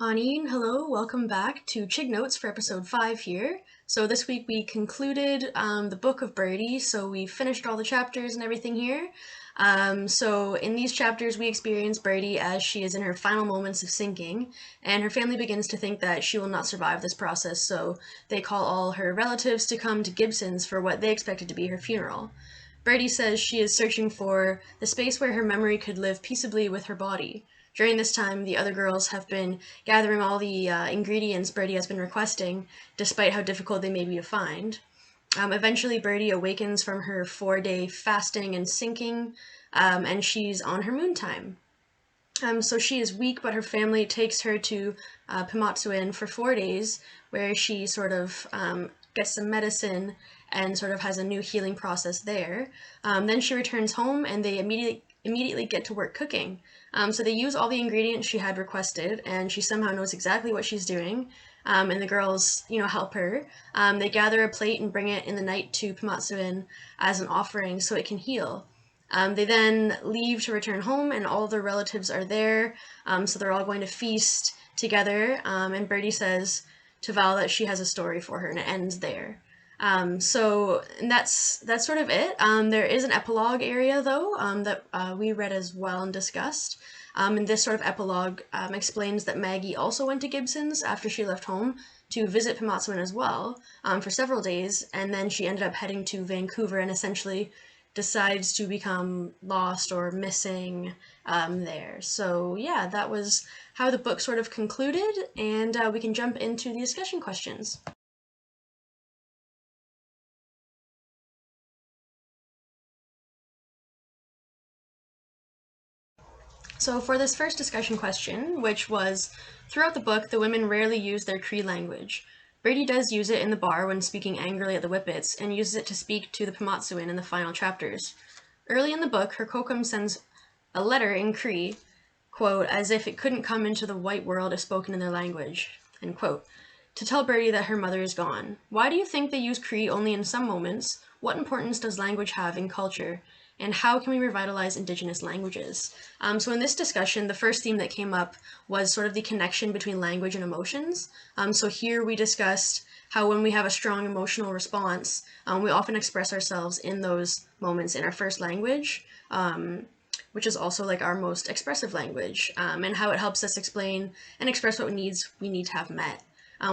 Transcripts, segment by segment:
Anine, hello, welcome back to ChigNotes for episode 5 here. So this week we concluded the book of Birdie, so we finished all the chapters and everything here. So in these chapters we experience Birdie as she is in her final moments of sinking, and her family begins to think that she will not survive this process, so they call all her relatives to come to Gibson's for what they expected to be her funeral. Birdie says she is searching for the space where her memory could live peaceably with her body. During this time, the other girls have been gathering all the ingredients Birdie has been requesting, despite how difficult they may be to find. Eventually, Birdie awakens from her 4-day fasting and sinking, and she's on her moon time. So she is weak, but her family takes her to Pimatsuin for 4 days, where she sort of gets some medicine and sort of has a new healing process there. Then she returns home, and they immediately get to work cooking. So they use all the ingredients she had requested, and she somehow knows exactly what she's doing. And the girls, help her. They gather a plate and bring it in the night to Pimatsuin as an offering so it can heal. They then leave to return home, and all their relatives are there, so they're all going to feast together, and Birdie says to Val that she has a story for her, and it ends there. So that's sort of it. There is an epilogue area, though, that we read as well and discussed. And this sort of epilogue explains that Maggie also went to Gibson's after she left home to visit Pimatsuin as well for several days, and then she ended up heading to Vancouver and essentially decides to become lost or missing there. So yeah, that was how the book sort of concluded, and we can jump into the discussion questions. So for this first discussion question, which was, throughout the book, the women rarely use their Cree language. Brady does use it in the bar when speaking angrily at the Whippets, and uses it to speak to the Pimatsuin in the final chapters. Early in the book, her kokum sends a letter in Cree, quote, as if it couldn't come into the white world if spoken in their language, end quote, to tell Birdie that her mother is gone. Why do you think they use Cree only in some moments? What importance does language have in culture? And how can we revitalize Indigenous languages? So in this discussion, the first theme that came up was sort of the connection between language and emotions. So here we discussed how when we have a strong emotional response, we often express ourselves in those moments in our first language, which is also like our most expressive language, and how it helps us explain and express what needs we need to have met.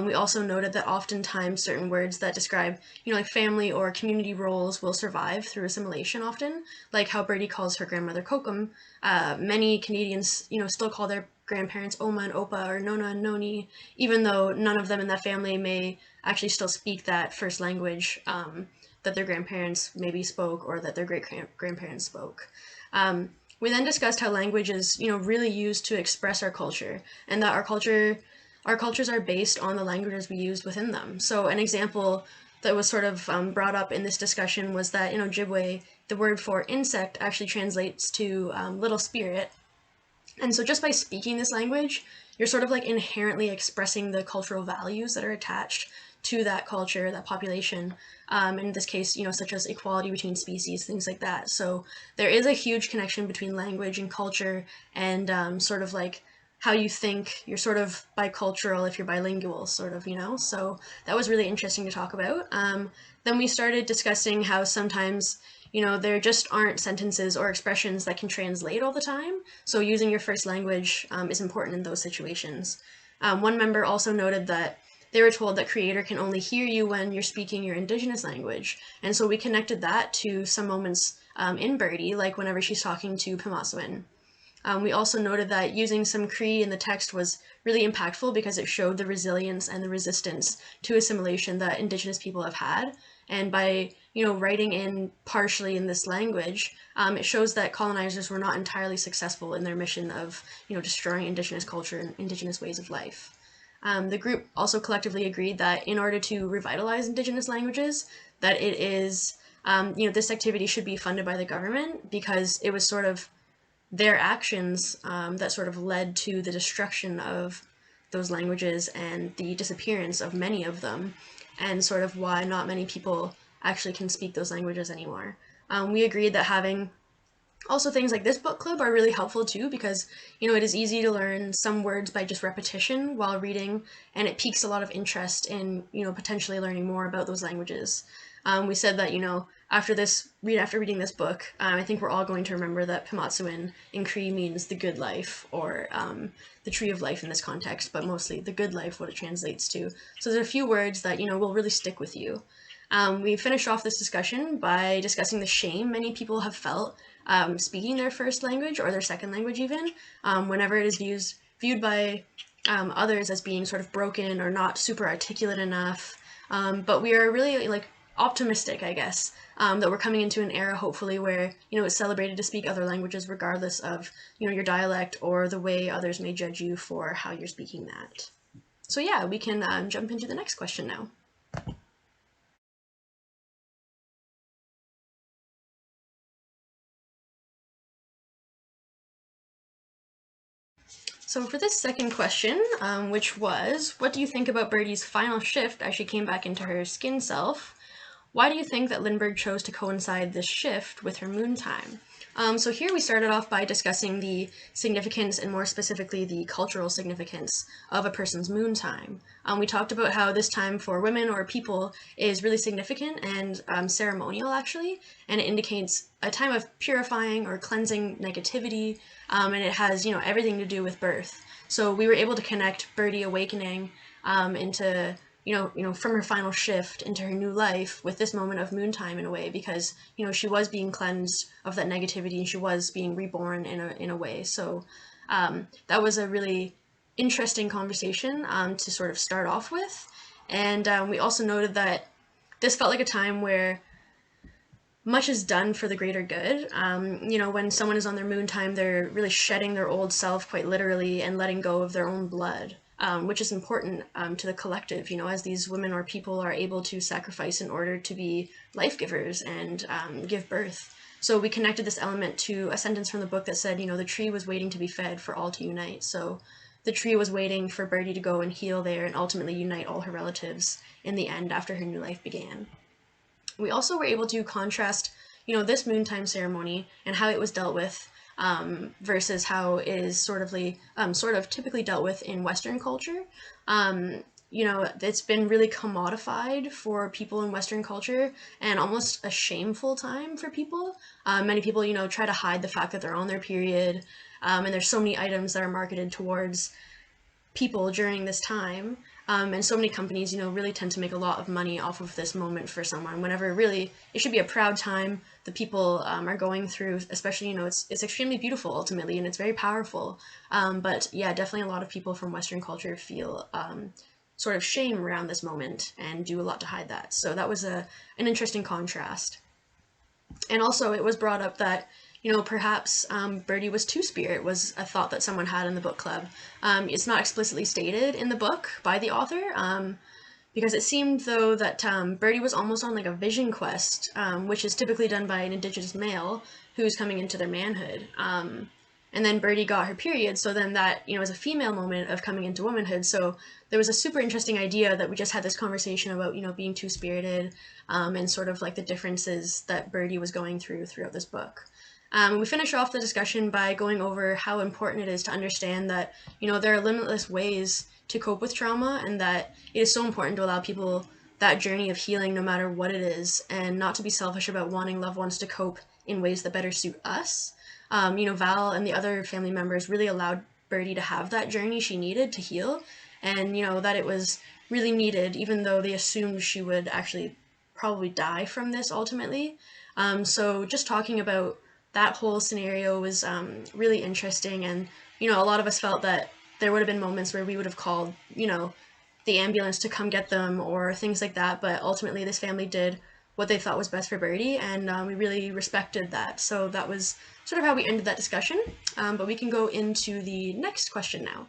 We also noted that oftentimes certain words that describe, like family or community roles will survive through assimilation often, like how Birdie calls her grandmother Kokum. Many Canadians, still call their grandparents Oma and Opa or Nona and Noni, even though none of them in that family may actually still speak that first language that their grandparents maybe spoke or that their great-grandparents spoke. We then discussed how language is, really used to express our culture, and that our cultures are based on the languages we used within them. So an example that was sort of brought up in this discussion was that in Ojibwe, the word for insect actually translates to little spirit. And so just by speaking this language, you're sort of like inherently expressing the cultural values that are attached to that culture, that population. In this case, such as equality between species, things like that. So there is a huge connection between language and culture, and sort of like how you think. You're sort of bicultural if you're bilingual, sort of, So that was really interesting to talk about. Then we started discussing how sometimes, there just aren't sentences or expressions that can translate all the time. So using your first language is important in those situations. One member also noted that they were told that Creator can only hear you when you're speaking your Indigenous language. And so we connected that to some moments in Birdie, like whenever she's talking to Pimatsuin. We also noted that using some Cree in the text was really impactful because it showed the resilience and the resistance to assimilation that Indigenous people have had. And by, writing in partially in this language, it shows that colonizers were not entirely successful in their mission of, destroying Indigenous culture and Indigenous ways of life. The group also collectively agreed that in order to revitalize Indigenous languages, that it is, this activity should be funded by the government because it was sort of their actions that sort of led to the destruction of those languages and the disappearance of many of them, and sort of why not many people actually can speak those languages anymore. We agreed that having Also, things like this book club are really helpful too because, it is easy to learn some words by just repetition while reading, and it piques a lot of interest in, potentially learning more about those languages. We said that, after reading this book, I think we're all going to remember that Pimotsuin in Cree means the good life, or the tree of life in this context, but mostly the good life, what it translates to. So there's a few words that, will really stick with you. We finished off this discussion by discussing the shame many people have felt speaking their first language or their second language even, whenever it is viewed by others as being sort of broken or not super articulate enough. But we are really optimistic, I guess, that we're coming into an era hopefully where it's celebrated to speak other languages regardless of your dialect or the way others may judge you for how you're speaking that. So yeah, we can jump into the next question now. So for this second question, which was, what do you think about Birdie's final shift as she came back into her skin self? Why do you think that Lindbergh chose to coincide this shift with her moon time? So here we started off by discussing the significance, and more specifically the cultural significance of a person's moon time. We talked about how this time for women or people is really significant and ceremonial actually, and it indicates a time of purifying or cleansing negativity, and it has everything to do with birth. So we were able to connect Birdie awakening into from her final shift into her new life with this moment of moon time in a way, because she was being cleansed of that negativity and she was being reborn in a way. So that was a really interesting conversation to sort of start off with. And we also noted that this felt like a time where much is done for the greater good. When someone is on their moon time, they're really shedding their old self quite literally and letting go of their own blood, which is important to the collective, as these women or people are able to sacrifice in order to be life givers and give birth. So we connected this element to a sentence from the book that said, the tree was waiting to be fed for all to unite. So the tree was waiting for Birdie to go and heal there and ultimately unite all her relatives in the end after her new life began. We also were able to contrast, this moontime ceremony and how it was dealt with versus how it is sort of typically dealt with in Western culture. It's been really commodified for people in Western culture and almost a shameful time for people. Many people, try to hide the fact that they're on their period, and there's so many items that are marketed towards people during this time. And so many companies, really tend to make a lot of money off of this moment for someone, whenever really it should be a proud time the people are going through, especially, it's extremely beautiful ultimately, and it's very powerful. But yeah, definitely a lot of people from Western culture feel sort of shame around this moment and do a lot to hide that. So that was an interesting contrast. And also it was brought up that perhaps Birdie was two-spirit was a thought that someone had in the book club. It's not explicitly stated in the book by the author, because it seemed though that Birdie was almost on like a vision quest, which is typically done by an Indigenous male who's coming into their manhood. And then Birdie got her period, so then that, is a female moment of coming into womanhood. So there was a super interesting idea that we just had this conversation about, being two-spirited, and sort of like the differences that Birdie was going throughout this book. We finish off the discussion by going over how important it is to understand that, there are limitless ways to cope with trauma, and that it is so important to allow people that journey of healing no matter what it is, and not to be selfish about wanting loved ones to cope in ways that better suit us. Val and the other family members really allowed Birdie to have that journey she needed to heal, and, that it was really needed, even though they assumed she would actually probably die from this ultimately. So just talking about that whole scenario was really interesting, and a lot of us felt that there would have been moments where we would have called the ambulance to come get them or things like that, but ultimately this family did what they thought was best for Birdie, and we really respected that. So that was sort of how we ended that discussion, but we can go into the next question now.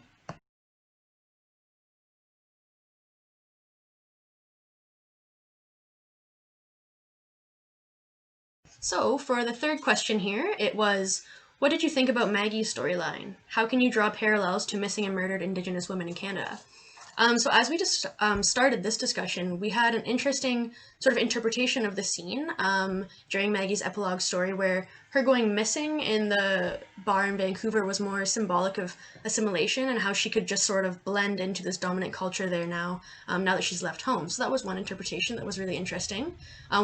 So for the third question here, it was, what did you think about Maggie's storyline? How can you draw parallels to missing and murdered Indigenous women in Canada? So as we just started this discussion, we had an interesting sort of interpretation of the scene during Maggie's epilogue story, where her going missing in the bar in Vancouver was more symbolic of assimilation and how she could just sort of blend into this dominant culture there now, now that she's left home. So that was one interpretation that was really interesting.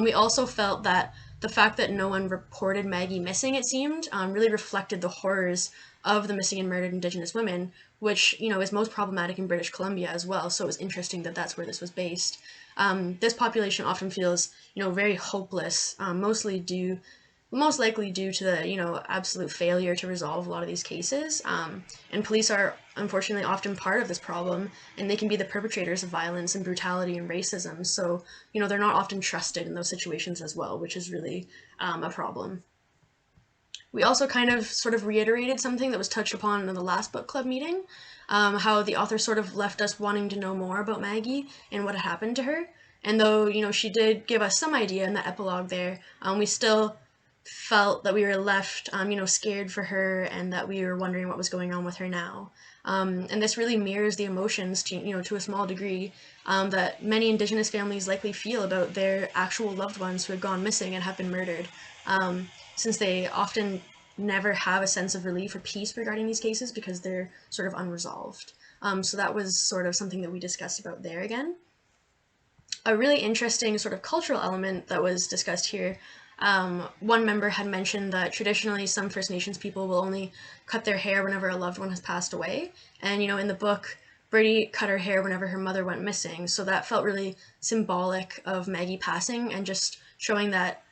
We also felt that the fact that no one reported Maggie missing, it seemed, really reflected the horrors of the missing and murdered Indigenous women, which, you know, is most problematic in British Columbia as well. So it was interesting that that's where this was based. This population often feels, you know, very hopeless, most likely due to the, you know, absolute failure to resolve a lot of these cases. And police are unfortunately often part of this problem, and they can be the perpetrators of violence and brutality and racism. So, you know, they're not often trusted in those situations as well, which is really a problem. We also kind of sort of reiterated something that was touched upon in the last book club meeting, how the author sort of left us wanting to know more about Maggie and what had happened to her. And though, you know, she did give us some idea in the epilogue there, we still felt that we were left, you know, scared for her, and that we were wondering what was going on with her now. And this really mirrors the emotions, to, you know, to a small degree, that many Indigenous families likely feel about their actual loved ones who have gone missing and have been murdered, since they often never have a sense of relief or peace regarding these cases because they're sort of unresolved. So that was sort of something that we discussed about there again. A really interesting sort of cultural element that was discussed here, one member had mentioned that traditionally some First Nations people will only cut their hair whenever a loved one has passed away. And, you know, in the book, Birdie cut her hair whenever her mother went missing. So that felt really symbolic of Maggie passing and just showing that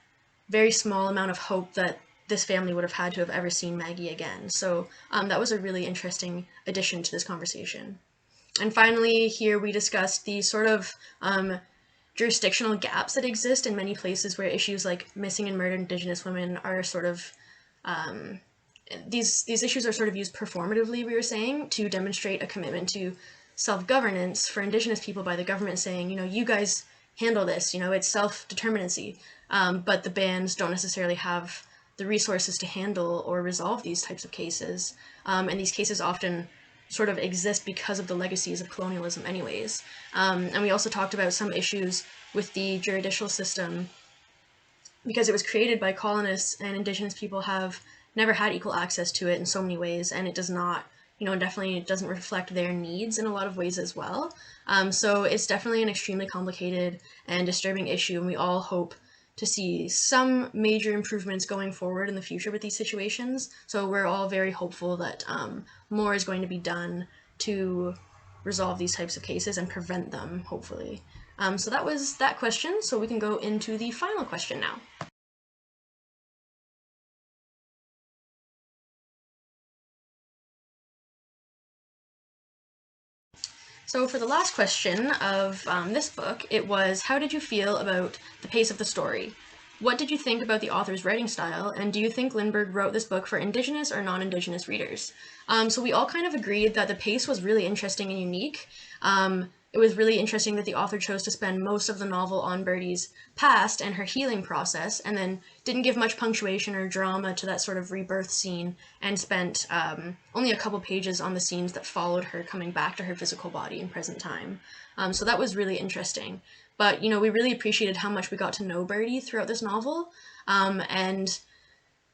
very small amount of hope that this family would have had to have ever seen Maggie again. So that was a really interesting addition to this conversation. And finally, here we discussed the sort of jurisdictional gaps that exist in many places where issues like missing and murdered Indigenous women are sort of these issues are sort of used performatively, we were saying, to demonstrate a commitment to self-governance for Indigenous people by the government saying, you know, you guys handle this, you know, it's self-determinacy, but the bands don't necessarily have the resources to handle or resolve these types of cases, and these cases often sort of exist because of the legacies of colonialism anyways. And we also talked about some issues with the judicial system because it was created by colonists, and Indigenous people have never had equal access to it in so many ways, and it does not, you know, definitely doesn't reflect their needs in a lot of ways as well. So it's definitely an extremely complicated and disturbing issue, and we all hope to see some major improvements going forward in the future with these situations. So we're all very hopeful that more is going to be done to resolve these types of cases and prevent them, hopefully. So that was that question, so we can go into the final question now. So for the last question of this book, it was, how did you feel about the pace of the story? What did you think about the author's writing style, and do you think Lindbergh wrote this book for Indigenous or non-Indigenous readers? So we all kind of agreed that the pace was really interesting and unique. It was really interesting that the author chose to spend most of the novel on Birdie's past and her healing process, and then didn't give much punctuation or drama to that sort of rebirth scene, and spent only a couple pages on the scenes that followed her coming back to her physical body in present time. So that was really interesting. But, you know, we really appreciated how much we got to know Birdie throughout this novel, and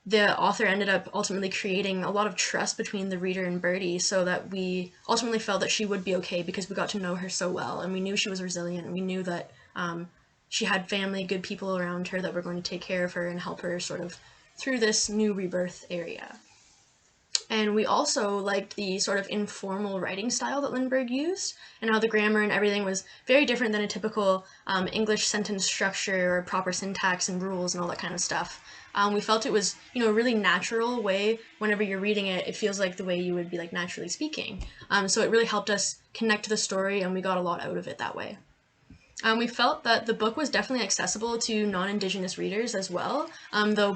the author ended up ultimately creating a lot of trust between the reader and Birdie, so that we ultimately felt that she would be okay because we got to know her so well, and we knew she was resilient, and we knew that she had family, good people around her that were going to take care of her and help her sort of through this new rebirth area. And we also liked the sort of informal writing style that Lindbergh used, and how the grammar and everything was very different than a typical English sentence structure or proper syntax and rules and all that kind of stuff. We felt it was, you know, a really natural way. Whenever you're reading it, it feels like the way you would be like naturally speaking. So it really helped us connect to the story, and we got a lot out of it that way. We felt that the book was definitely accessible to non-Indigenous readers as well, though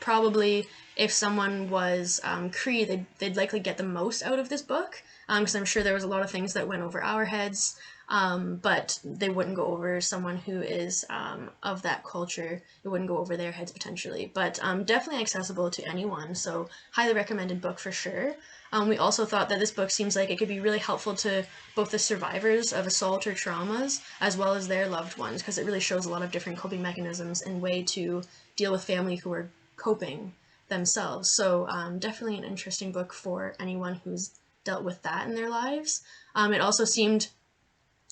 probably if someone was Cree, they'd likely get the most out of this book, because I'm sure there was a lot of things that went over our heads, but they wouldn't go over someone who is of that culture. It wouldn't go over their heads potentially, but definitely accessible to anyone, so highly recommended book for sure. We also thought that this book seems like it could be really helpful to both the survivors of assault or traumas as well as their loved ones, because it really shows a lot of different coping mechanisms and way to deal with family who are coping themselves. So definitely an interesting book for anyone who's dealt with that in their lives. It also seemed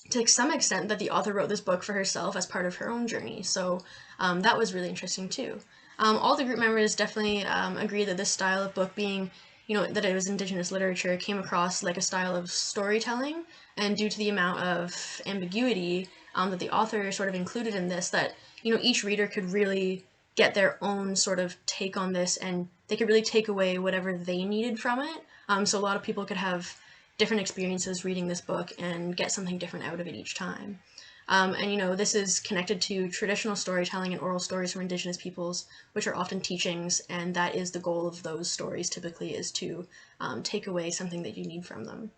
to some extent that the author wrote this book for herself as part of her own journey. So that was really interesting too. All the group members definitely agreed that this style of book, being, that it was Indigenous literature, came across like a style of storytelling, and due to the amount of ambiguity that the author sort of included in this, that, each reader could really get their own sort of take on this, and they could really take away whatever they needed from it. So a lot of people could have different experiences reading this book and get something different out of it each time. And this is connected to traditional storytelling and oral stories from Indigenous peoples, which are often teachings, and that is the goal of those stories typically, is to take away something that you need from them.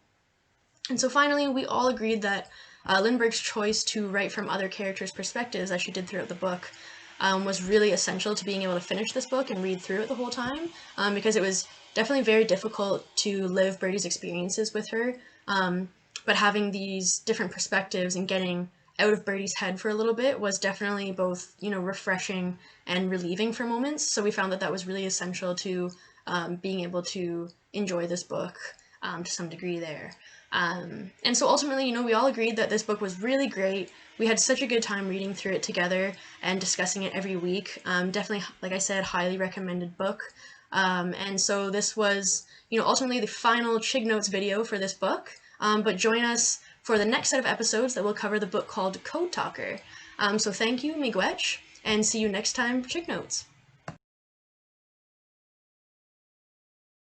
And so finally, we all agreed that Lindbergh's choice to write from other characters' perspectives, as she did throughout the book, was really essential to being able to finish this book and read through it the whole time, because it was definitely very difficult to live Brady's experiences with her, but having these different perspectives and getting out of Brady's head for a little bit was definitely both, refreshing and relieving for moments. So we found that that was really essential to being able to enjoy this book to some degree there. And so ultimately, we all agreed that this book was really great. We had such a good time reading through it together and discussing it every week. Definitely, like I said, highly recommended book. And so this was, ultimately the final ChigNotes video for this book. But join us for the next set of episodes that will cover the book called Code Talker. So thank you, miigwech, and see you next time for ChigNotes.